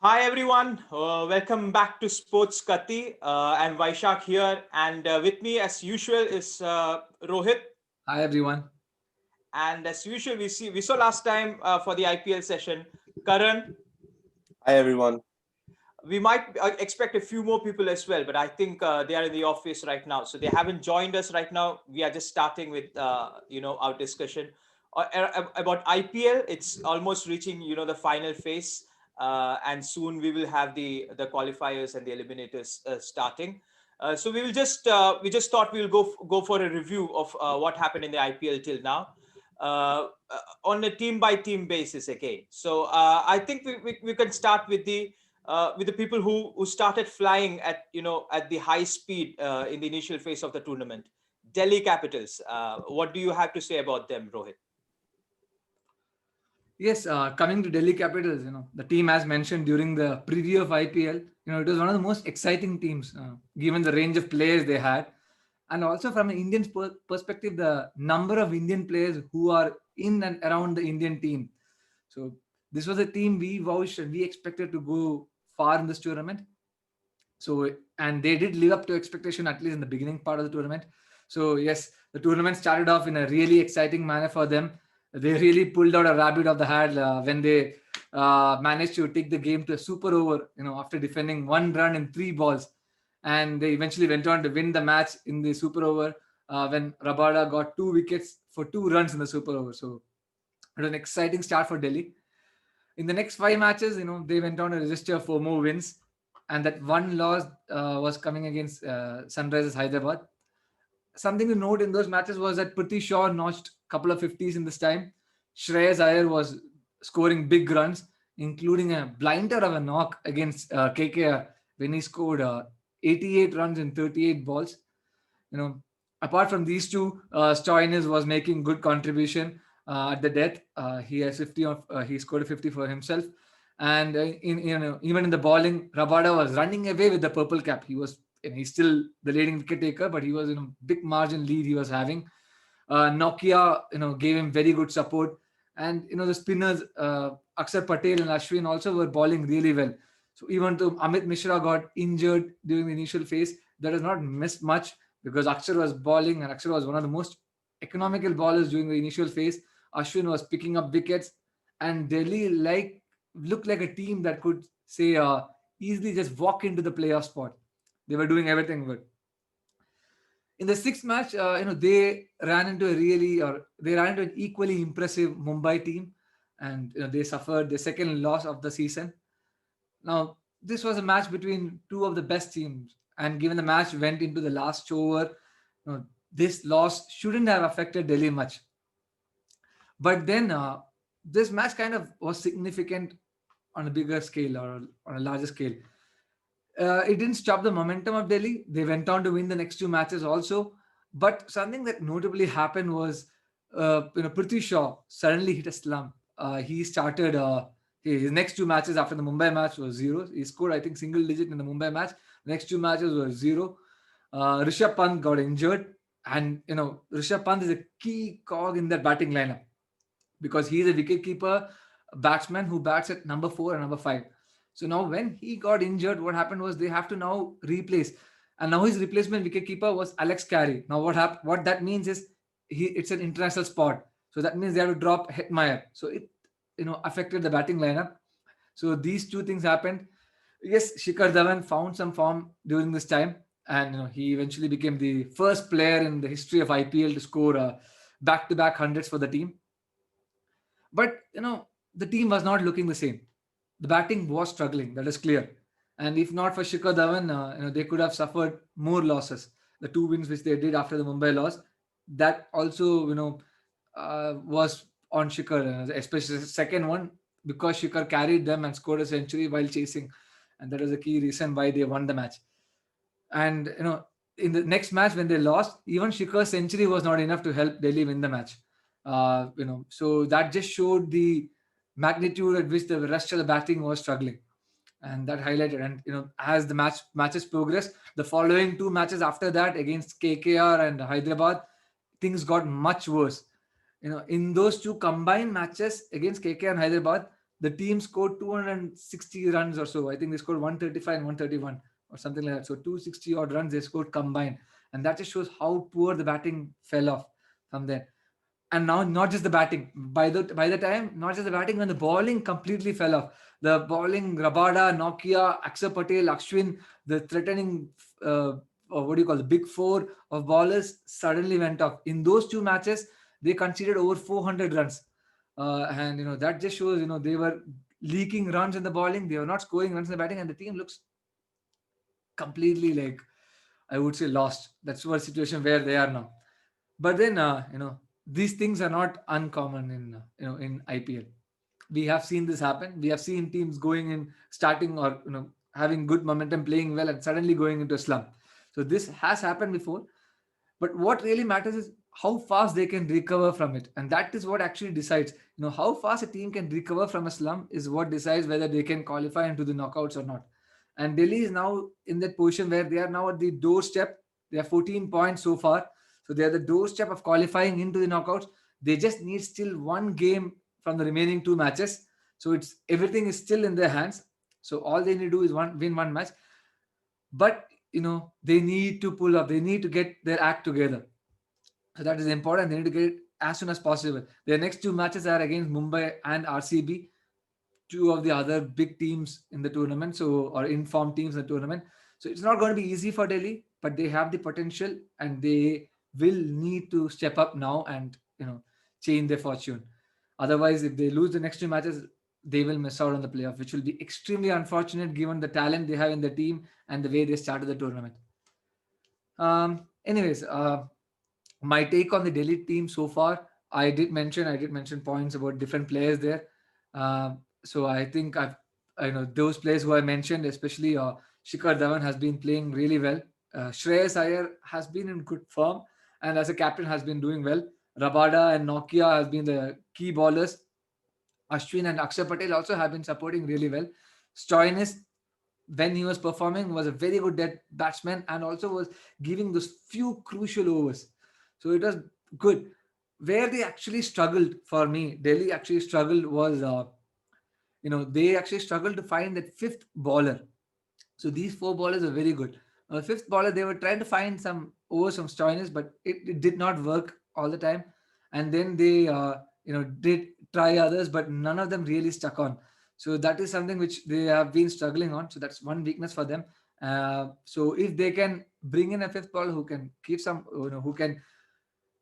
Hi everyone, welcome back to Sports Kati. I'm Vaishak here, and with me, as usual, is Rohit. Hi everyone. And as usual, we saw last time for the IPL session, Karan. Hi everyone. We might expect a few more people as well, but I think they are in the office right now, so they haven't joined us right now. We are just starting with our discussion about IPL. It's almost reaching the final phase, and soon we will have the qualifiers and the eliminators starting. So we just thought we'll go for a review of what happened in the IPL till now. On a team by team basis again. So I think we can start with the people who started flying at at the high speed in the initial phase of the tournament. Delhi Capitals. What do you have to say about them, Rohit? Yes, coming to Delhi Capitals, the team as mentioned during the preview of IPL, it was one of the most exciting teams given the range of players they had, and also from an Indian perspective, the number of Indian players who are in and around the Indian team. So this was a team we vouched and we expected to go far in this tournament. So and they did live up to expectation at least in the beginning part of the tournament. So yes, the tournament started off in a really exciting manner for them. They really pulled out a rabbit of the hat when they managed to take the game to a super over. After defending 1 run in 3 balls, and they eventually went on to win the match in the super over when Rabada got 2 wickets for 2 runs in the super over. So it was an exciting start for Delhi. In the next 5 matches, they went on to register 4 more wins, and that one loss was coming against Sunrisers Hyderabad. Something to note in those matches was that Prithvi Shaw notched a couple of 50s in this time. Shreyas Iyer was scoring big runs, including a blinder of a knock against KKR when he scored 88 runs in 38 balls. You know, Apart from these two, Stoinis was making good contribution at the death. He has 50 of he scored a 50 for himself, and even in the bowling, Rabada was running away with the purple cap. He's still the leading wicket taker, but he was in a big margin lead he was having. Nokia, gave him very good support, and the spinners Akshar Patel and Ashwin also were bowling really well. So even though Amit Mishra got injured during the initial phase, that has not missed much because Akshar was bowling and Akshar was one of the most economical bowlers during the initial phase. Ashwin was picking up wickets, and Delhi looked like a team that could say easily just walk into the playoff spot. They were doing everything good. In the sixth match, they ran into an equally impressive Mumbai team, and they suffered the second loss of the season. Now, this was a match between two of the best teams, and given the match went into the last over, this loss shouldn't have affected Delhi much. But then this match kind of was significant on a bigger scale or on a larger scale. It didn't stop the momentum of Delhi. They went on to win the next 2 matches also. But something that notably happened was, Prithvi Shaw suddenly hit a slump. He started his next 2 matches after the Mumbai match was zero. He scored, I think, single digit in the Mumbai match. The next 2 matches were zero. Rishabh Pant got injured, and Rishabh Pant is a key cog in that batting lineup because he's a wicketkeeper batsman who bats at number 4 and number 5. So now when he got injured, what happened was they have to now replace, and now his replacement wicketkeeper was Alex Carey. Now what that means is it's an international spot, so that means they have to drop Hetmeyer. So it affected the batting lineup. So these two things happened. Yes, Shikhar Dhawan found some form during this time, and he eventually became the first player in the history of IPL to score back-to-back hundreds for the team. But the team was not looking the same. The batting was struggling. That is clear. And if not for Shikhar Dhawan, they could have suffered more losses. The 2 wins which they did after the Mumbai loss, that also was on Shikhar, especially the second one because Shikhar carried them and scored a century while chasing, and that was the key reason why they won the match. And in the next match when they lost, even Shikhar's century was not enough to help Delhi win the match. So that just showed the magnitude at which the rest of the batting was struggling, and that highlighted. And as the matches progressed, the following 2 matches after that against KKR and Hyderabad, things got much worse. In those two combined matches against KK and Hyderabad, the team scored 260 runs or so. I think they scored 135 and 131 or something like that. So 260 odd runs they scored combined. And that just shows how poor the batting fell off from there. And now not just the batting. By the time, not just the batting, when the bowling completely fell off. The bowling, Rabada, Nokia, Akshar Patel, Ashwin, the threatening or what do you call the big four of bowlers suddenly went off. In those two matches, they conceded over 400 runs. And that just shows they were leaking runs in the bowling, they were not scoring runs in the batting, and the team looks completely, like, I would say, lost. That's what situation where they are now. But then these things are not uncommon in IPL. We have seen this happen. We have seen teams going in, starting, or having good momentum, playing well, and suddenly going into a slump. So this has happened before. But what really matters is how fast they can recover from it, and that is what actually decides. How fast a team can recover from a slump is what decides whether they can qualify into the knockouts or not. And Delhi is now in that position where they are now at the doorstep. They are 14 points so far, so they are the doorstep of qualifying into the knockouts. They just need still one game from the remaining two matches, so it's everything is still in their hands. So all they need to do is win one match. But they need to pull up, they need to get their act together. So that is important. They need to get it as soon as possible. Their next two matches are against Mumbai and RCB, two of the other big teams in the tournament, or informed teams in the tournament. So it's not going to be easy for Delhi, but they have the potential, and they will need to step up now and change their fortune. Otherwise, if they lose the next two matches, they will miss out on the playoff, which will be extremely unfortunate given the talent they have in the team and the way they started the tournament. Anyways, my take on the Delhi team so far, I did mention points about different players there. So I think I know those players who I mentioned, especially Shikhar Dhawan has been playing really well. Shreyas Iyer has been in good form, and as a captain has been doing well. Rabada and Nokia has been the key bowlers. Ashwin and Akshar Patel also have been supporting really well. Stoinis, when he was performing, was a very good batsman, and also was giving those few crucial overs. So it was good. Where they actually struggled for me, Delhi actually struggled was, they actually struggled to find that fifth bowler. So these four bowlers are very good. Fifth bowler, they were trying to find some overs from Stoinis, but it did not work all the time. And then they, did try others, but none of them really stuck on. So that is something which they have been struggling on. So that's one weakness for them. So if they can bring in a fifth bowler who can keep some, who can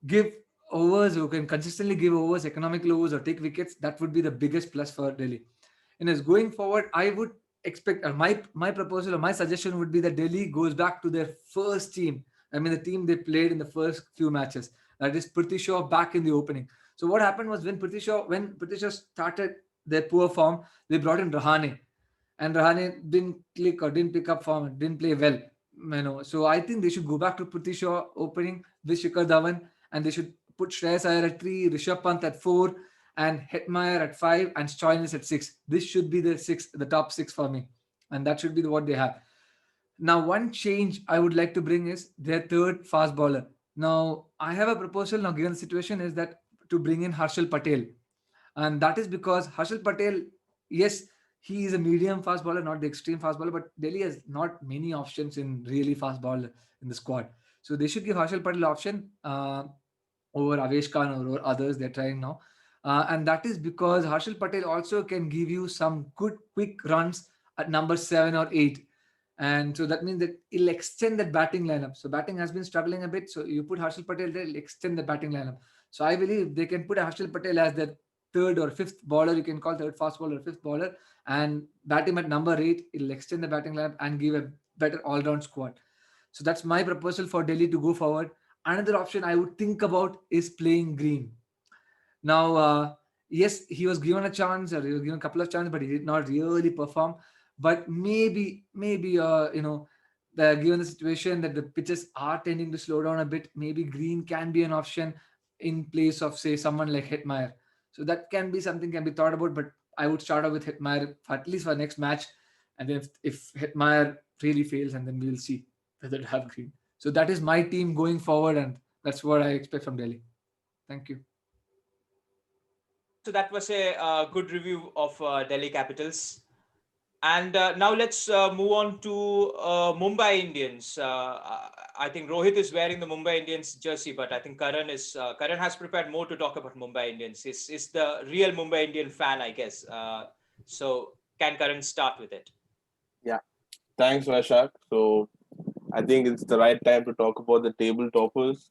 give overs, who can consistently give overs, economical overs, or take wickets, that would be the biggest plus for Delhi. And as going forward, I would expect, my proposal or my suggestion would be that Delhi goes back to their first team. I mean, the team they played in the first few matches. That is Prithvi Shaw back in the opening. So what happened was when Prithvi Shaw started their poor form, they brought in Rahane, and Rahane didn't click or didn't pick up form, didn't play well. So I think they should go back to Prithvi Shaw opening with Shikhar Dhawan, and they should put Shreyas Iyer at 3, Rishabh Pant at 4, and Hetmeyer at 5, and Stoinis at 6. This should be the top 6 for me, and that should be what they have. Now, one change I would like to bring is their third fast bowler. Now, I have a proposal now, given the situation, is that to bring in Harshal Patel. And that is because Harshal Patel, yes, he is a medium fast bowler, not the extreme fast bowler, but Delhi has not many options in really fast bowler in the squad. So they should give Harshal Patel option over Avesh Khan or over others they're trying now. And that is because Harshal Patel also can give you some good quick runs at number 7 or 8. And so that means that it'll extend that batting lineup. So batting has been struggling a bit. So you put Harshal Patel there, it'll extend the batting lineup. So I believe they can put Harshal Patel as their third or fifth bowler. You can call third fast bowler or fifth bowler, and bat him at number 8. It'll extend the batting lineup and give a better all-round squad. So that's my proposal for Delhi to go forward. Another option I would think about is playing Green. Now, yes, he was given a chance, or he was given a couple of chances, but he did not really perform. But maybe, given the situation that the pitches are tending to slow down a bit, maybe Green can be an option in place of, say, someone like Hetmeyer. So that can be something can be thought about. But I would start off with Hetmeyer at least for next match, and then if Hetmeyer really fails, and then we'll see whether to have Green. So that is my team going forward, and that's what I expect from Delhi. Thank you. So that was a good review of Delhi Capitals. And now let's move on to Mumbai Indians. I think Rohit is wearing the Mumbai Indians jersey, but I think Karan has prepared more to talk about Mumbai Indians. Is the real Mumbai Indian fan, I guess. So can Karan start with it? Yeah, thanks, Vaishak. So I think it's the right time to talk about the table toppers.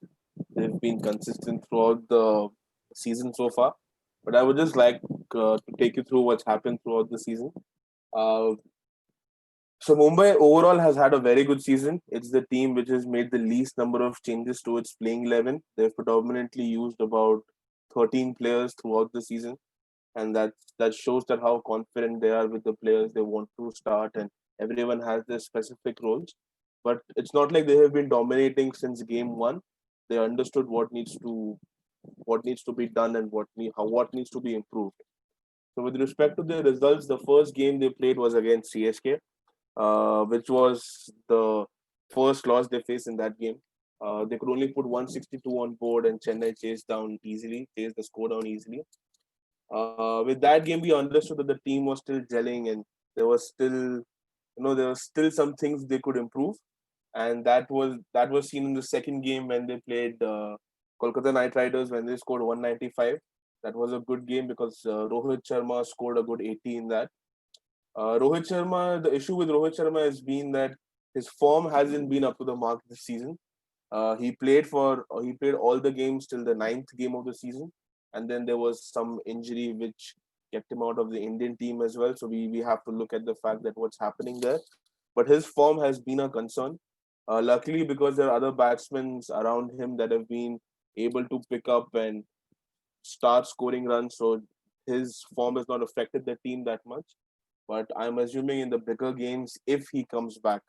They've been consistent throughout the season so far. But I would just like to take you through what's happened throughout the season. Uh, so Mumbai overall has had a very good season. It's the team which has made the least number of changes to its playing 11. They've predominantly used about 13 players throughout the season, and that shows that how confident they are with the players they want to start, and everyone has their specific roles. But it's not like they have been dominating since game one. They understood what needs to be done and what needs to be improved. So with respect to their results, the first game they played was against CSK, which was the first loss they faced in that game. They could only put 162 on board, and Chennai chased the score down easily. With that game, we understood that the team was still gelling, and there was still, there was still some things they could improve, and that was seen in the second game when they played Kolkata Knight Riders when they scored 195. That was a good game because Rohit Sharma scored a good 80 in that. Rohit Sharma, the issue with Rohit Sharma has been that his form hasn't been up to the mark this season. He played all the games till the ninth game of the season, and then there was some injury which kept him out of the Indian team as well. So we have to look at the fact that what's happening there. But his form has been a concern. Luckily, because there are other batsmen around him that have been able to pick up and start scoring runs, so his form has not affected the team that much. But I'm assuming in the bigger games, if he comes back,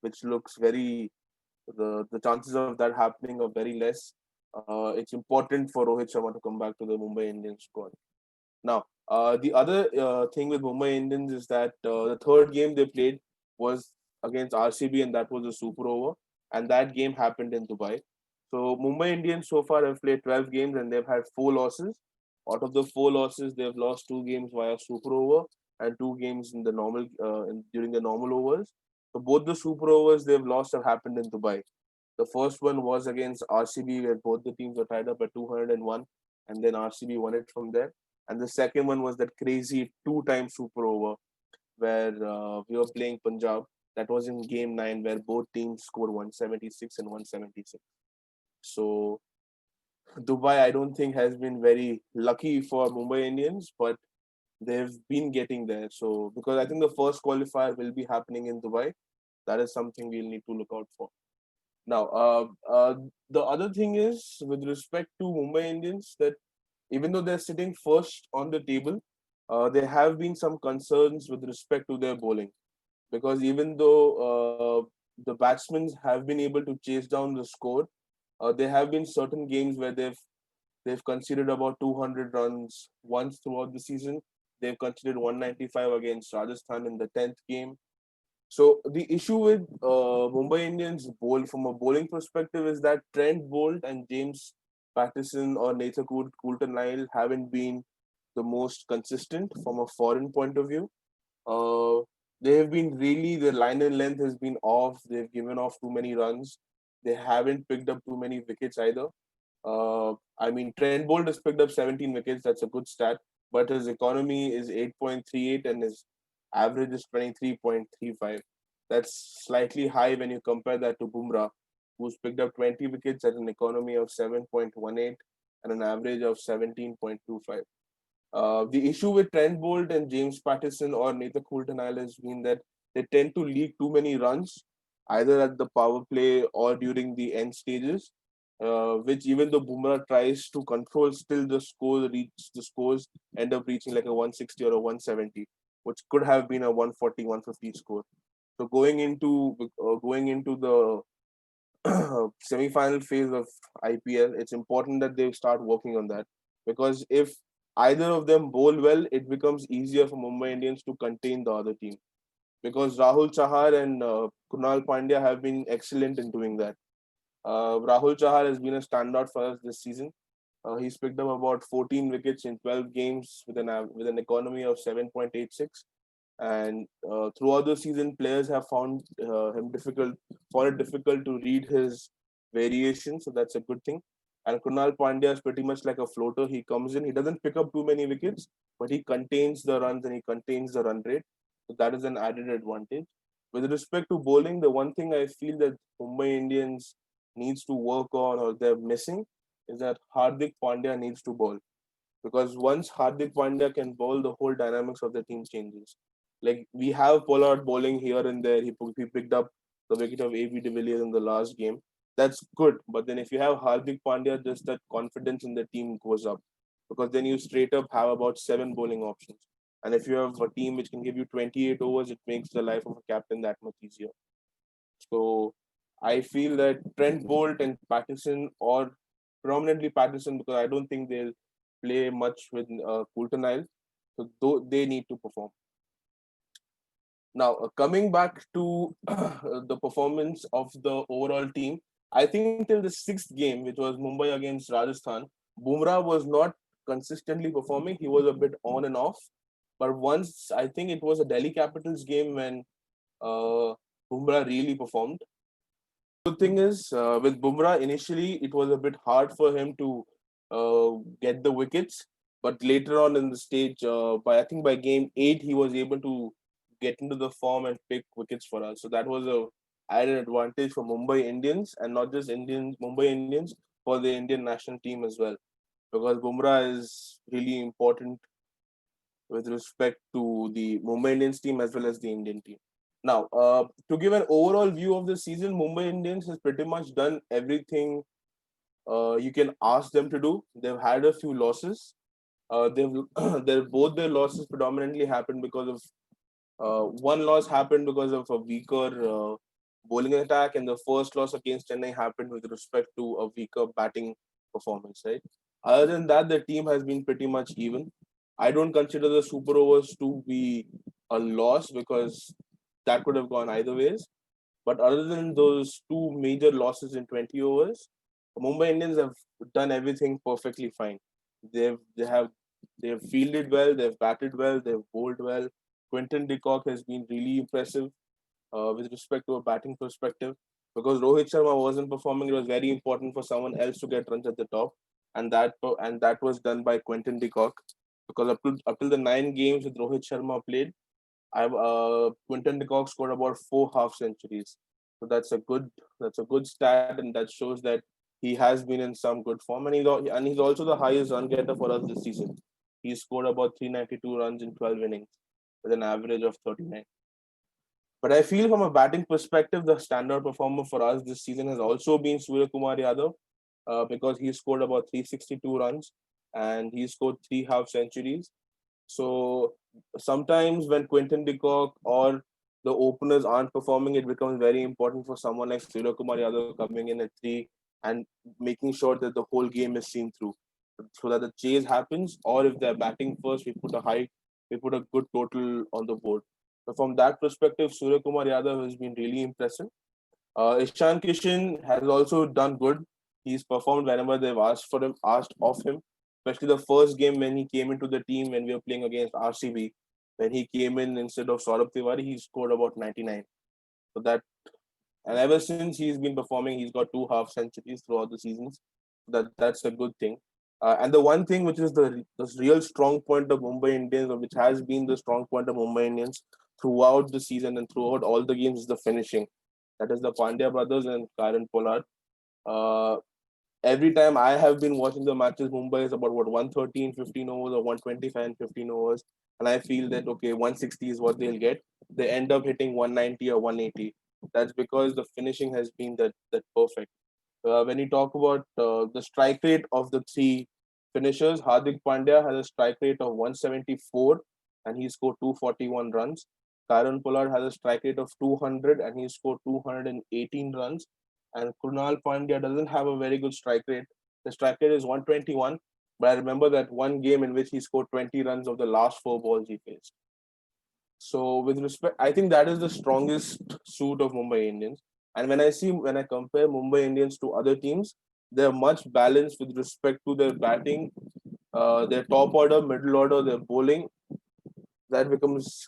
which looks very the chances of that happening are very less. It's important for Rohit Sharma to come back to the Mumbai Indians squad. Now, the other thing with Mumbai Indians is that the third game they played was against RCB, and that was a super over, and that game happened in Dubai. So Mumbai Indians so far have played 12 games and they've had 4 losses. Out of the 4 losses, they've lost 2 games via super over and 2 games in the during the normal overs. So both the super overs they've lost have happened in Dubai. The first one was against RCB, where both the teams were tied up at 201, and then RCB won it from there. And the second one was that crazy two-time super over where we were playing Punjab. That was in game 9, where both teams scored 176 and 176. So Dubai, I don't think, has been very lucky for Mumbai Indians, but they've been getting there. So because I think the first qualifier will be happening in Dubai, that is something we'll need to look out for. Now, the other thing is with respect to Mumbai Indians that even though they're sitting first on the table, there have been some concerns with respect to their bowling because even though the batsmen have been able to chase down the score, there have been certain games where they've conceded about 200 runs once throughout the season. They've conceded 195 against Rajasthan in the 10th game. So the issue with Mumbai Indians from a bowling perspective is that Trent Bolt and James Patterson or Nathan Coulter-Nile haven't been the most consistent from a foreign point of view. Uh, they have been really, their line and length has been off. They've given off too many runs. They haven't picked up too many wickets either. I mean, Trent Bolt has picked up 17 wickets. That's a good stat. But his economy is 8.38 and his average is 23.35. That's slightly high when you compare that to Bumrah, who's picked up 20 wickets at an economy of 7.18 and an average of 17.25. The issue with Trent Bolt and James Patterson or Nathan Coulter-Nile has been that they tend to leak too many runs, either at the power play or during the end stages, which even though Bumrah tries to control, still the scores end up reaching like a 160 or a 170, which could have been a 140, 150 score. So going into the semi-final phase of IPL, it's important that they start working on that because if either of them bowl well, it becomes easier for Mumbai Indians to contain the other team because Rahul Chahar and Kunal Pandya have been excellent in doing that. Rahul Chahar has been a standout for us this season. He's picked up about 14 wickets in 12 games with an economy of 7.86. And throughout the season, players have found it difficult to read his variation. So that's a good thing. And Kunal Pandya is pretty much like a floater. He comes in, he doesn't pick up too many wickets, but he contains the runs and he contains the run rate. So that is an added advantage. With respect to bowling, the one thing I feel that Mumbai Indians needs to work on or they're missing is that Hardik Pandya needs to bowl. Because once Hardik Pandya can bowl, the whole dynamics of the team changes. Like we have Pollard bowling here and there. He picked up the wicket of AB de Villiers in the last game. That's good. But then if you have Hardik Pandya, just that confidence in the team goes up. Because then you straight up have about 7 bowling options. And if you have a team which can give you 28 overs, it makes the life of a captain that much easier. So I feel that Trent Bolt and Patterson, or predominantly Patterson, because I don't think they'll play much with Coulter-Nile, so they need to perform. Now, coming back to the performance of the overall team, I think till the sixth game, which was Mumbai against Rajasthan, Bumrah was not consistently performing. He was a bit on and off. But once, I think it was a Delhi Capitals game when Bumrah really performed. Good thing is, with Bumrah, initially it was a bit hard for him to get the wickets. But later on in the stage, by I think by game 8, he was able to get into the form and pick wickets for us. So that was a added advantage for Mumbai Indians, and not just Indians, Mumbai Indians, for the Indian national team as well. Because Bumrah is really important with respect to the Mumbai Indians team as well as the Indian team. Now, to give an overall view of the season, Mumbai Indians has pretty much done everything you can ask them to do. They've had a few losses. They've both their losses predominantly happened because of one loss happened because of a weaker bowling attack, and the first loss against Chennai happened with respect to a weaker batting performance. Right. Other than that, the team has been pretty much even. I don't consider the super overs to be a loss because that could have gone either ways. But other than those two major losses in 20 overs, Mumbai Indians have done everything perfectly fine. They've they have they've fielded well, they've batted well, they've bowled well. Quinton de Kock has been really impressive with respect to a batting perspective. Because Rohit Sharma wasn't performing, it was very important for someone else to get runs at the top, and that was done by Quinton de Kock. Because up till the 9 games that Rohit Sharma played, I've Quinton de Kock scored about 4 half centuries. So that's a good stat, and that shows that he has been in some good form, and he's also the highest run getter for us this season. He scored about 392 runs in 12 innings with an average of 39. But I feel from a batting perspective, the standout performer for us this season has also been Surya Kumar Yadav, because he scored about 362 runs and he scored 3 half centuries. So sometimes when Quinton de Kock or the openers aren't performing, it becomes very important for someone like Surya Kumar Yadav coming in at 3 and making sure that the whole game is seen through, so that the chase happens. Or if they're batting first, we put a good total on the board. So from that perspective, Surya Kumar Yadav has been really impressive. Ishan Kishan has also done good. He's performed whenever they've asked of him, especially the first game when he came into the team when we were playing against RCB. When he came in instead of Saurabh Tiwari, he scored about 99. So that, and ever since he's been performing, he's got 2 half centuries throughout the seasons. That's a good thing. And the one thing which is the real strong point of Mumbai Indians, or which has been the strong point of Mumbai Indians throughout the season and throughout all the games, is the finishing. That is the Pandya brothers and Karen Pollard. Uh, every time I have been watching the matches, Mumbai is about what 113, 15 overs, or 125 and 15 overs. And I feel that okay, 160 is what they'll get. They end up hitting 190 or 180. That's because the finishing has been that perfect. When you talk about the strike rate of the three finishers, Hardik Pandya has a strike rate of 174 and he scored 241 runs. Karan Pollard has a strike rate of 200 and he scored 218 runs. And Krunal Pandya doesn't have a very good strike rate. The strike rate is 121, but I remember that one game in which he scored 20 runs of the last 4 balls he faced. So with respect, I think that is the strongest suit of Mumbai Indians. And when I compare Mumbai Indians to other teams, they're much balanced with respect to their batting, their top order, middle order, their bowling. That becomes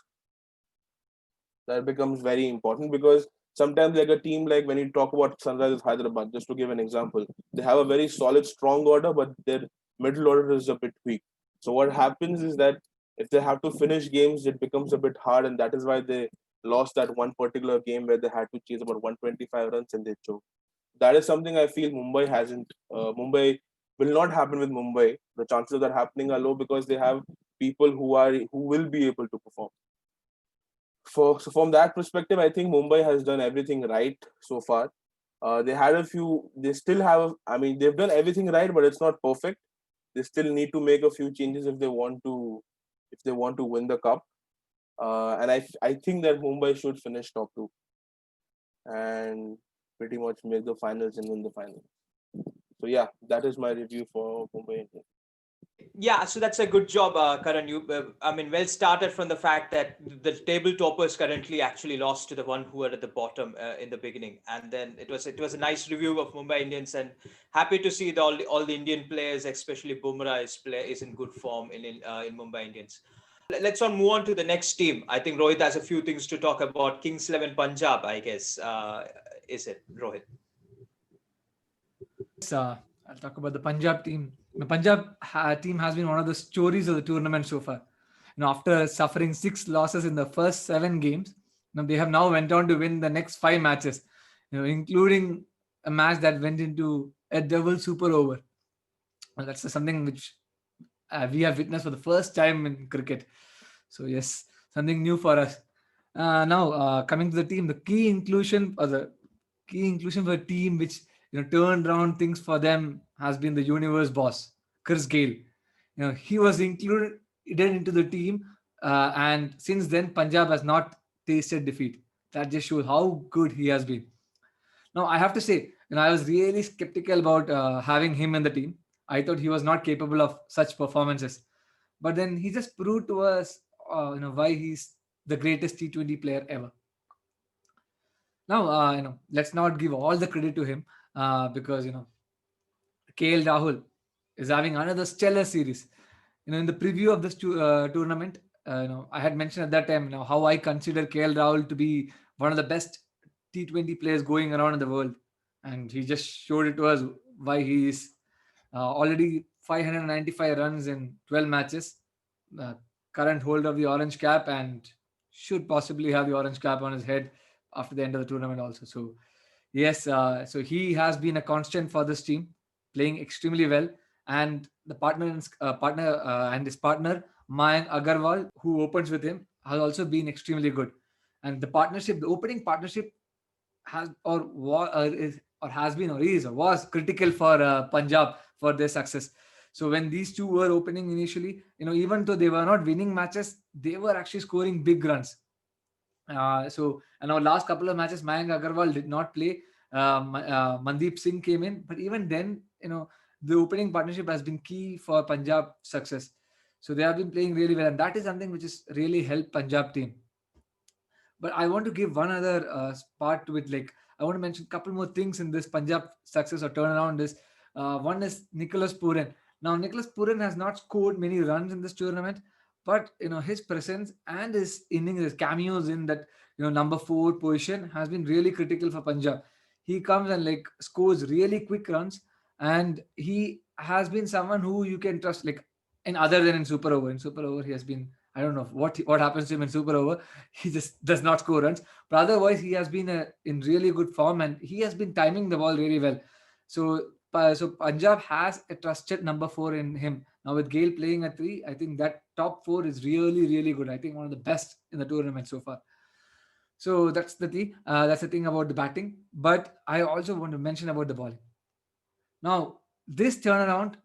very important, because sometimes like a team, like when you talk about Sunrisers Hyderabad, just to give an example, they have a very solid, strong order, but their middle order is a bit weak. So what happens is that if they have to finish games, it becomes a bit hard, and that is why they lost that one particular game where they had to chase about 125 runs and they choked. That is something I feel Mumbai hasn't. Mumbai will not happen with Mumbai. The chances of that happening are low, because they have people who will be able to perform. So from that perspective, I think Mumbai has done everything right so far. They had a few. They still have. I mean, they've done everything right, but it's not perfect. They still need to make a few changes if they want to. If they want to win the cup, and I think that Mumbai should finish top two and pretty much make the finals and win the final. So yeah, that is my review for Mumbai Indians. Yeah, so that's a good job, Karan. I mean, well started from the fact that the table toppers currently actually lost to the one who were at the bottom in the beginning, and then it was a nice review of Mumbai Indians, and happy to see all the Indian players, especially Bumrah, is in good form in Mumbai Indians. Let's move on to the next team. I think Rohit has a few things to talk about. Kings 11 Punjab, I guess. Is it, Rohit? I'll talk about the Punjab team. The Punjab team has been one of the stories of the tournament so far. After suffering 6 losses in the first 7 games, they have now went on to win the next 5 matches, including a match that went into a double super over. That's something which we have witnessed for the first time in cricket. So yes, something new for us. Now coming to the team, the key inclusion for a team which turned around things for them has been the universe boss, Chris Gale. He was included into the team, and since then Punjab has not tasted defeat. That just shows how good he has been. Now I have to say, I was really skeptical about having him in the team. I thought he was not capable of such performances, but then he just proved to us, why he's the greatest T20 player ever. Now, let's not give all the credit to him, because KL Rahul is having another stellar series. In the preview of this tournament, I had mentioned at that time, how I consider KL Rahul to be one of the best T20 players going around in the world, and he just showed it to us why he is already 595 runs in 12 matches, current holder of the orange cap, and should possibly have the orange cap on his head after the end of the tournament also. So yes, so he has been a constant for this team, playing extremely well, and the and his partner Mayank Agarwal, who opens with him, has also been extremely good. And the opening partnership has has been or is or was critical for Punjab for their success. So when these two were opening initially, even though they were not winning matches, they were actually scoring big runs. And our last couple of matches, Mayank Agarwal did not play. Mandeep Singh came in, but even then, the opening partnership has been key for Punjab success. So they have been playing really well, and that is something which has really helped Punjab team. But I want to give one other part to it. Like, I want to mention a couple more things in this Punjab success or turnaround. One is Nicholas Pooran. Now, Nicholas Pooran has not scored many runs in this tournament, but his presence and his innings, his cameos in that number 4 position has been really critical for Punjab. He comes and scores really quick runs, and he has been someone who you can trust. Other than in Super Over, he has been, I don't know what happens to him in Super Over. He just does not score runs. But otherwise, he has been in really good form, and he has been timing the ball really well. So Punjab has a trusted number 4 in him. Now with Gale playing at 3, I think that top 4 is really, really good. I think one of the best in the tournament so far. So that's the thing. That's the thing about the batting. But I also want to mention about the bowling. Now, this turnaround,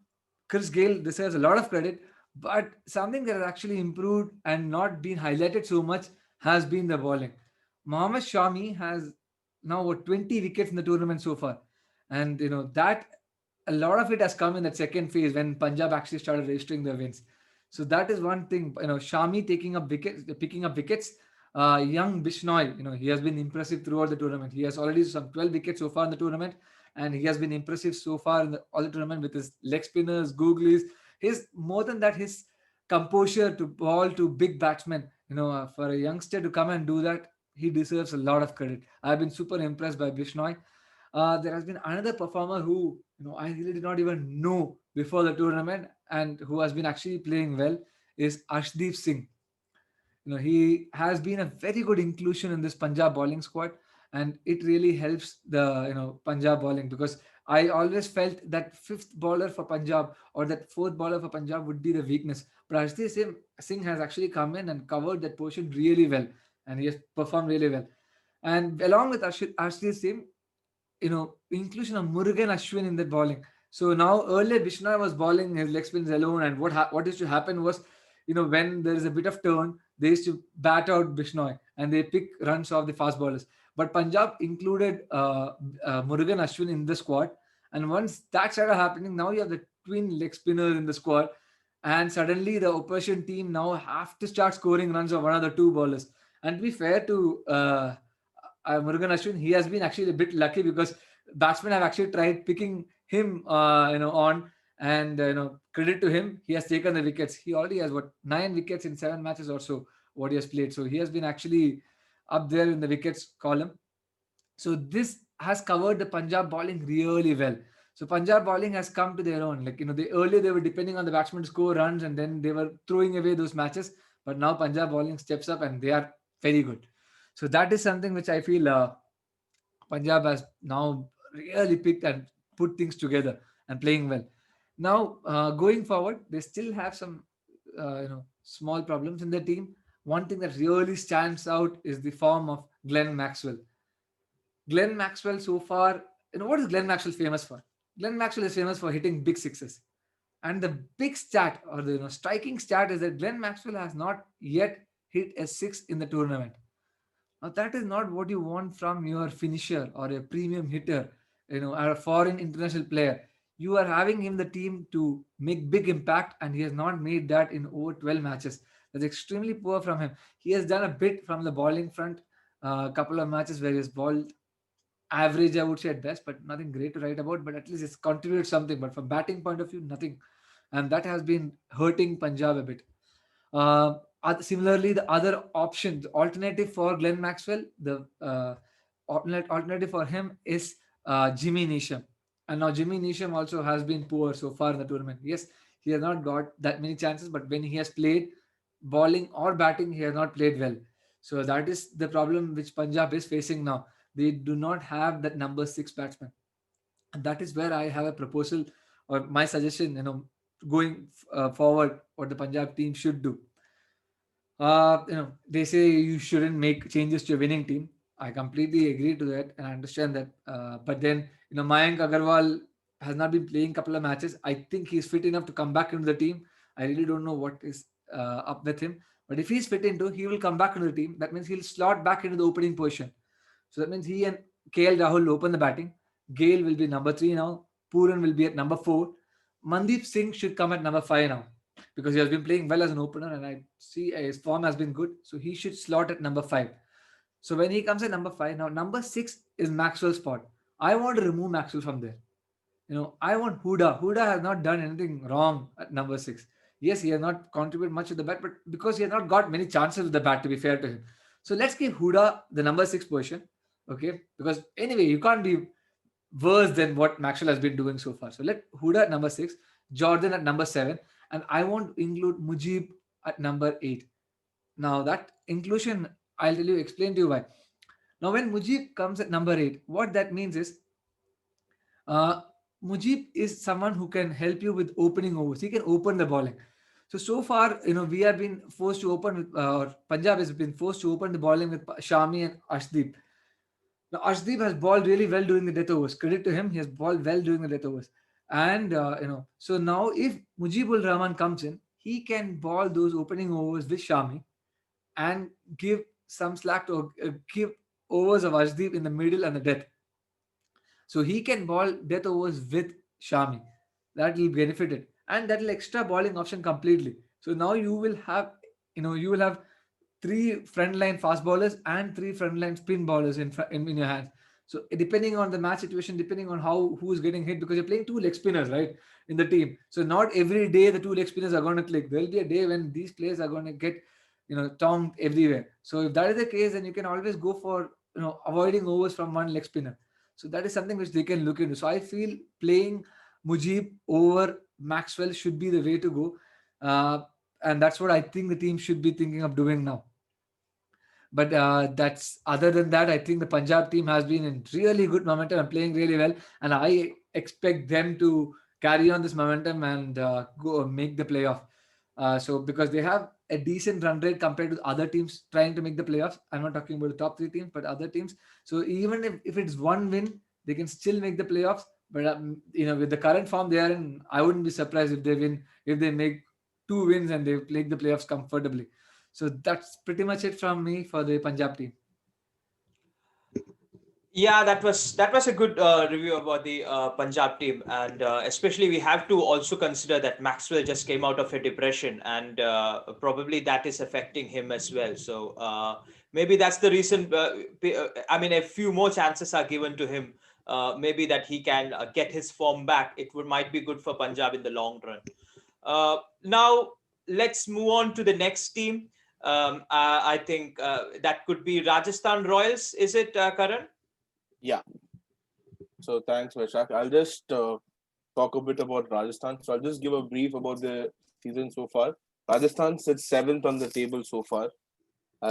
Chris Gale deserves a lot of credit, but something that has actually improved and not been highlighted so much has been the bowling. Mohammad Shami has now 20 wickets in the tournament so far. And that a lot of it has come in that second phase when Punjab actually started registering their wins. So that is one thing. Shami picking up wickets. Young Bishnoi, he has been impressive throughout the tournament. He has already some 12 wickets so far in the tournament. and he has been impressive so far in all the tournament with his leg spinners, googlies. His more than that, his composure to ball to big batsmen. For a youngster to come and do that, he deserves a lot of credit. I've been super impressed by Bishnoi. There has been another performer who I really did not even know before the tournament, and who has been actually playing well, is Arshdeep Singh. He has been a very good inclusion in this Punjab bowling squad, and it really helps the Punjab bowling, because I always felt that fifth bowler for Punjab or that fourth bowler for Punjab would be the weakness. But Singh has actually come in and covered that portion really well, and he has performed really well. And along with Arshdeep Singh, inclusion of Murugan Ashwin in that bowling. So now earlier Bishnoi was bowling his leg spins alone, and what used to happen was, when there is a bit of turn, they used to bat out Bishnoi and they pick runs off the fast bowlers. But Punjab included Murugan Ashwin in the squad, and once that started happening, now you have the twin leg spinners in the squad, and suddenly the opposition team now have to start scoring runs of one of the two bowlers. And to be fair to Murugan Ashwin, he has been actually a bit lucky, because batsmen have actually tried picking him, on, and credit to him, he has taken the wickets. He already has 9 wickets in 7 matches or so what he has played. So he has been actually up there in the wickets column. So this has covered the Punjab bowling really well. So Punjab bowling has come to their own. Earlier they were depending on the batsman to score runs, and then they were throwing away those matches. But now Punjab bowling steps up and they are very good. So that is something which I feel Punjab has now really picked and put things together and playing well. Now, going forward, they still have some small problems in the team. One thing that really stands out is the form of Glenn Maxwell. Glenn Maxwell so far, what is Glenn Maxwell famous for? Glenn Maxwell is famous for hitting big sixes. And the big stat, or the striking stat, is that Glenn Maxwell has not yet hit a six in the tournament. Now that is not what you want from your finisher or a premium hitter, or a foreign international player. You are having him the team to make big impact, and he has not made that in over 12 matches. That's extremely poor from him. He has done a bit from the bowling front, a couple of matches where he's bowled average, I would say, at best, but nothing great to write about. But at least it's contributed something. But from batting point of view, nothing, and that has been hurting Punjab a bit. Similarly, the other option, the alternative for Glenn Maxwell, the alternative for him is Jimmy Neesham. And now Jimmy Neesham also has been poor so far in the tournament. Yes, he has not got that many chances, but when he has played bowling or batting, he has not played well. So that is the problem which Punjab is facing now. They do not have that number 6 batsman. And that is where I have a proposal, or my suggestion, going forward, what the Punjab team should do. They say you shouldn't make changes to a winning team. I completely agree to that, and I understand that. But then, Mayank Agarwal has not been playing a couple of matches. I think he's fit enough to come back into the team. I really don't know what is up with him. But if he's fit into, he will come back into the team. That means he'll slot back into the opening position. So that means he and KL Rahul open the batting. Gale will be number 3 now. Pooran will be at number 4. Mandeep Singh should come at number 5 now, because he has been playing well as an opener, and I see his form has been good. So he should slot at number 5. So when he comes at number 5, now number 6 is Maxwell's spot. I want to remove Maxwell from there. I want Huda. Huda has not done anything wrong at number 6. Yes, he has not contributed much to the bat, but because he has not got many chances with the bat, to be fair to him. So let's give Huda the number 6 position. Okay, because anyway, you can't be worse than what Maxwell has been doing so far. So let Huda at number 6, Jordan at number 7, and I want to include Mujib at number 8. Now that inclusion, I'll tell you, explain to you why. Now when Mujib comes at number 8, what that means is, Mujib is someone who can help you with opening overs. He can open the bowling. So far, we have been forced to open with, Punjab has been forced to open the bowling with Shami and Arshdeep. Now, Arshdeep has bowled really well during the death overs. Credit to him, he has bowled well during the death overs. And, so now if Mujibur Rahman comes in, he can bowl those opening overs with Shami and give some slack to give overs of Arshdeep in the middle and the death. So he can bowl death overs with Shami. That will benefit it. And that will extra bowling option completely. So now you will have 3 frontline fast bowlers and 3 frontline spin bowlers in your hands. So depending on the match situation, depending on who is getting hit, because you're playing two leg spinners, right, in the team. So not every day the two leg spinners are going to click. There'll be a day when these players are going to get, tonked everywhere. So if that is the case, then you can always go for, avoiding overs from one leg spinner. So that is something which they can look into. So I feel playing Mujib over Maxwell should be the way to go. And that's what I think the team should be thinking of doing now. But that's other than that, I think the Punjab team has been in really good momentum and playing really well, and I expect them to carry on this momentum and go make the playoff. So because they have a decent run rate compared to other teams trying to make the playoffs. I'm not talking about the top three teams, but other teams. So even if it's one win, they can still make the playoffs. But with the current form they are in, I wouldn't be surprised if they win, if they make two wins and they make the playoffs comfortably. So that's pretty much it from me for the Punjab team. Yeah, that was a good review about the Punjab team, and especially we have to also consider that Maxwell just came out of a depression, and probably that is affecting him as well. So maybe that's the reason. I mean, a few more chances are given to him. Maybe that he can get his form back. It would might be good for Punjab in the long run. Now let's move on to the next team. I think that could be Rajasthan Royals. Is it, Karan? Yeah. So thanks, Vaishak. I'll just talk a bit about Rajasthan. So I'll just give a brief about the season so far. Rajasthan sits seventh on the table so far.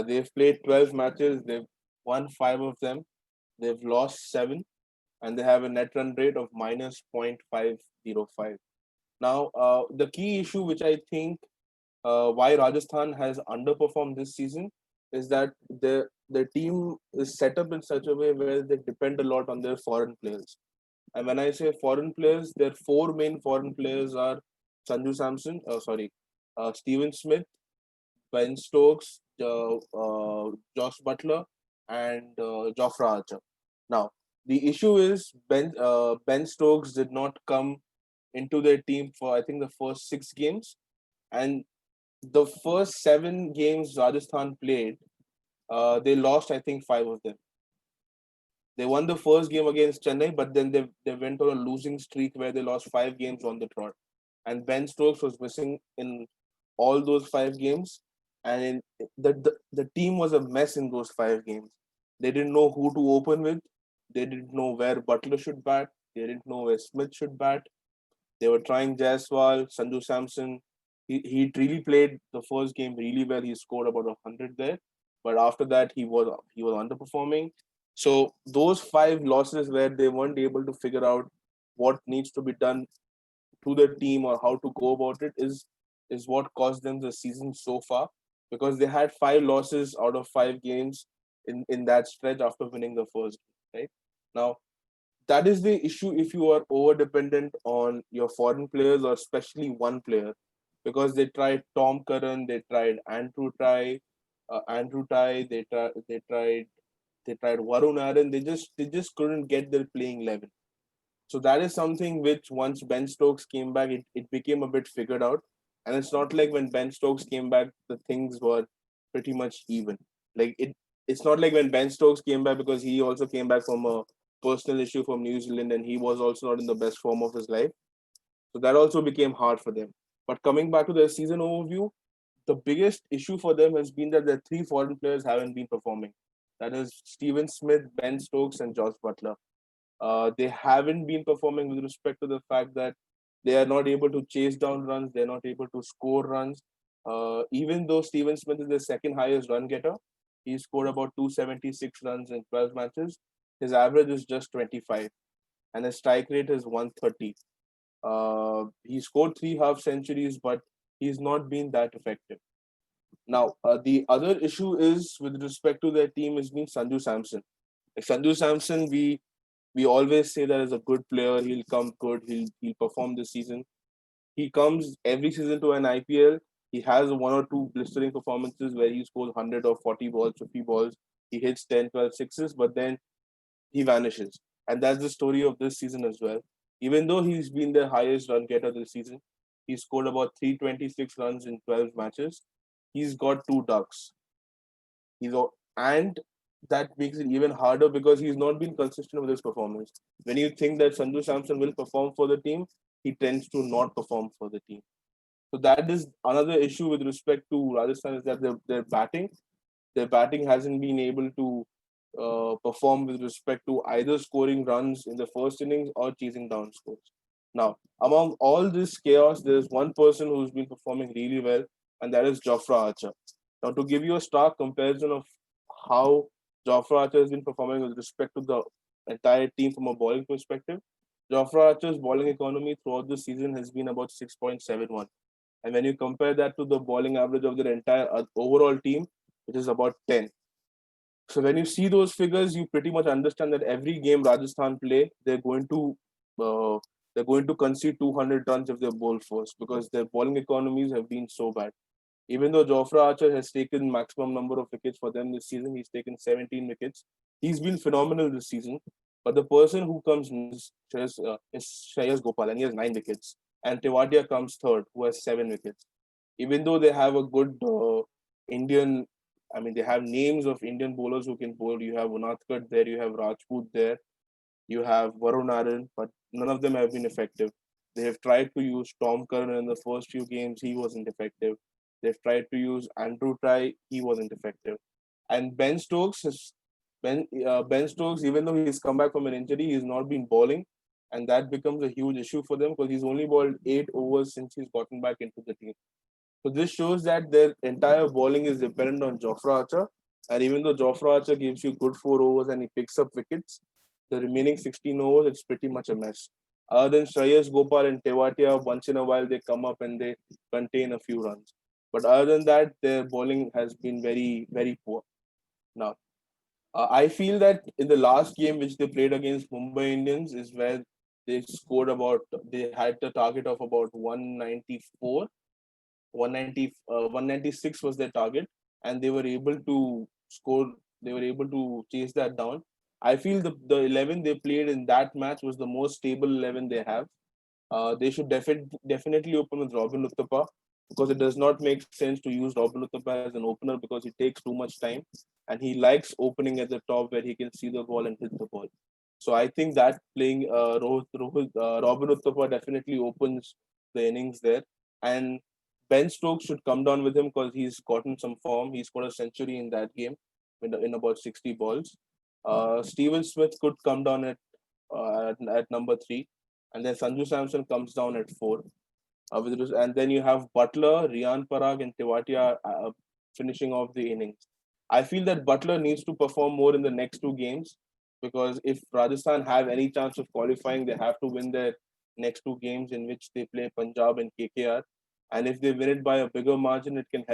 They've played 12 matches. They've won five of them. They've lost seven, and they have a net run rate of minus 0.505. Now, the key issue, which I think why Rajasthan has underperformed this season, is that the team is set up in such a way where they depend a lot on their foreign players. And when I say foreign players, their four main foreign players are Steven Smith, Ben Stokes, Josh Butler, and Jofra Archer. Now, the issue is Ben Stokes did not come into their team for, I think, the first six games, and the first seven games Rajasthan played, they lost, I think, five of them. They won the first game against Chennai, but then they went on a losing streak where they lost five games on the trot. And Ben Stokes was missing in all those five games. And the team was a mess in those five games. They didn't know who to open with. They didn't know where Butler should bat. They didn't know where Smith should bat. They were trying Jaiswal, Sanju Samson. He really played the first game really well. He scored about 100 there, but after that he was underperforming. So those five losses where they weren't able to figure out what needs to be done to the team or how to go about it is what cost them the season so far, because they had five losses out of five games in that stretch after winning the first game, right? Now that is the issue if you are over dependent on your foreign players or especially one player, because they tried Tom Curran, they tried Andrew Ty, they tried Varun Aaron. They just couldn't get their playing level. So that is something which once Ben Stokes came back, it became a bit figured out. And it's not like when Ben Stokes came back, the things were pretty much even. Like it's not like when Ben Stokes came back, because he also came back from a personal issue from New Zealand and he was also not in the best form of his life. So that also became hard for them. But coming back to the season overview, the biggest issue for them has been that their three foreign players haven't been performing. That is Steven Smith, Ben Stokes, and Josh Butler. They haven't been performing with respect to the fact that they are not able to chase down runs, they're not able to score runs. Even though Steven Smith is the second highest run getter, he scored about 276 runs in 12 matches. His average is just 25, and his strike rate is 130. He scored three half centuries, but he's not been that effective. Now, the other issue is with respect to their team is being Sanju Samson. Like Sanju Samson, we always say that as a good player, he'll come good, he'll perform this season. He comes every season to an IPL. He has one or two blistering performances where he scores 100 or 40 balls, 50 balls. He hits 10, 12 sixes, but then he vanishes. And that's the story of this season as well. Even though he's been the highest run getter this season, he scored about 326 runs in 12 matches. He's got two ducks. And that makes it even harder because he's not been consistent with his performance. When you think that Sanju Samson will perform for the team, he tends to not perform for the team. So that is another issue with respect to Rajasthan, is that their batting hasn't been able to perform with respect to either scoring runs in the first innings or chasing down scores. Now, among all this chaos, there's one person who's been performing really well, and that is Jofra Archer. Now, to give you a stark comparison of how Jofra Archer has been performing with respect to the entire team from a bowling perspective, Jofra Archer's bowling economy throughout the season has been about 6.71. And when you compare that to the bowling average of their entire overall team, it is about 10. So when you see those figures, you pretty much understand that every game Rajasthan play, uh, they're going to concede 200 runs if they bowl first, because their bowling economies have been so bad. Even though Jofra Archer has taken maximum number of wickets for them this season, he's taken 17 wickets. He's been phenomenal this season. But the person who comes next is Shreyas Gopal, and he has 9 wickets. And Tewatia comes third, who has 7 wickets. Even though they have a good Indian, I mean, they have names of Indian bowlers who can bowl. You have Unadkat there, you have Rajput there, you have Varun Aaron, but none of them have been effective. They have tried to use Tom Curran in the first few games, he wasn't effective. They've tried to use Andrew Tye, he wasn't effective. And Ben Stokes, even though he's come back from an injury, he's not been bowling, and that becomes a huge issue for them because he's only bowled 8 overs since he's gotten back into the team. So this shows that their entire bowling is dependent on Jofra Archer. And even though Jofra Archer gives you good 4 overs and he picks up wickets, the remaining 16 overs, it's pretty much a mess. Other than Shreyas Gopal and Tewatia, once in a while they come up and they contain a few runs. But other than that, their bowling has been very, very poor. Now, I feel that in the last game which they played against Mumbai Indians is where they had the target of about 194 196 was their target, and they were able to score. They were able to chase that down. I feel the 11 they played in that match was the most stable 11 they have. They should definitely open with Robin Uthappa, because it does not make sense to use Robin Uthappa as an opener because he takes too much time, and he likes opening at the top where he can see the ball and hit the ball. So I think that playing Robin Uthappa definitely opens the innings there, and Ben Stokes should come down with him because he's gotten some form. He scored a century in that game in about 60 balls. Steven Smith could come down at number 3, and then Sanju Samson comes down at 4. And then you have Butler, Rian Parag, and Tewatia finishing off the innings. I feel that Butler needs to perform more in the next 2 games, because if Rajasthan have any chance of qualifying, they have to win their next 2 games in which they play Punjab and KKR. And if they win it by a bigger margin, it can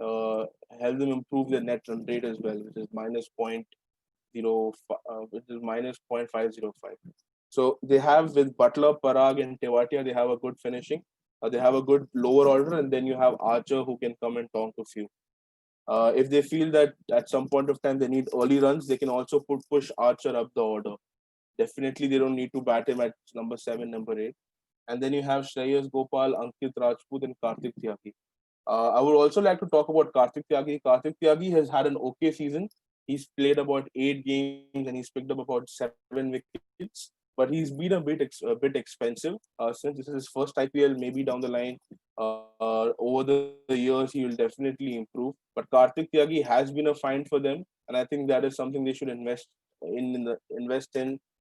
uh, help them improve their net run rate as well, which is minus 0.505. So they have, with Butler, Parag, and Tewatia, they have a good finishing. They have a good lower order, and then you have Archer who can come and taunt a few. If they feel that at some point of time they need early runs, they can also push Archer up the order. Definitely, they don't need to bat him at number 7, number 8. And then you have Shreyas Gopal, Ankit Rajput, and Kartik Tyagi. I would also like to talk about Kartik Tyagi. Kartik Tyagi has had an okay season. He's played about 8 games and he's picked up about 7 wickets. But he's been a bit expensive since this is his first IPL. Maybe down the line, over the years, he will definitely improve. But Kartik Tyagi has been a find for them, and I think that is something they should invest in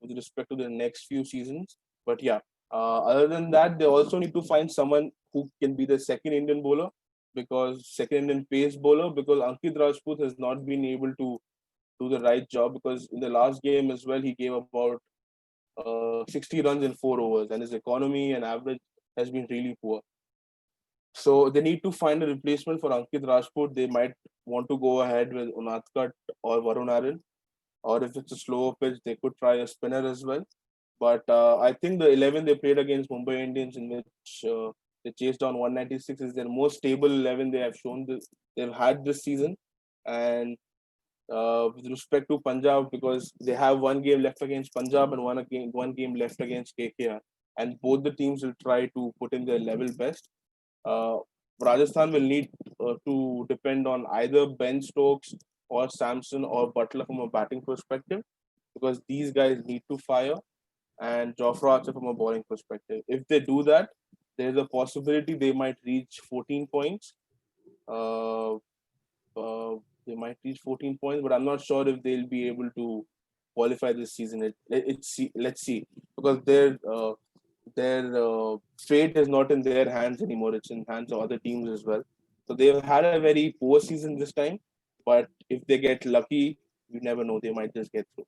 with respect to the next few seasons. But yeah, other than that, they also need to find someone who can be the second Indian bowler, because second Indian pace bowler, because Ankit Rajput has not been able to do the right job, because in the last game as well he gave about 60 runs in 4 overs, and his economy and average has been really poor. So they need to find a replacement for Ankit Rajput. They might want to go ahead with Unadkat or Varun Aaron, or if it's a slower pitch, they could try a spinner as well. But I think the 11 they played against Mumbai Indians, in which they chased down 196, is their most stable 11 they've had this season. And with respect to Punjab, because they have 1 game left against Punjab and one game left against KKR, and both the teams will try to put in their level best. Uh, Rajasthan will need to depend on either Ben Stokes or Samson or Butler from a batting perspective, because these guys need to fire, and Jofra Archer from a bowling perspective. If they do that, there's a possibility they might reach 14 points. Uh, they might reach 14 points, but I'm not sure if they'll be able to qualify this season. Let's see, because their fate is not in their hands anymore. It's in hands of other teams as well. So they've had a very poor season this time, but if they get lucky, you never know. They might just get through.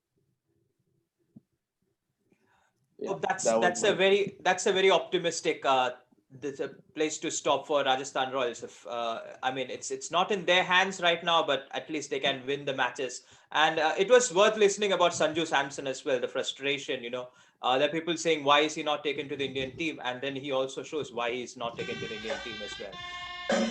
Oh, that's that was that's a my- very optimistic this a place to stop for Rajasthan Royals. If I mean, it's not in their hands right now, but at least they can win the matches. And it was worth listening about Sanju Samson as well. The frustration, there are people saying why is he not taken to the Indian team, and then he also shows why he's not taken to the Indian team as well.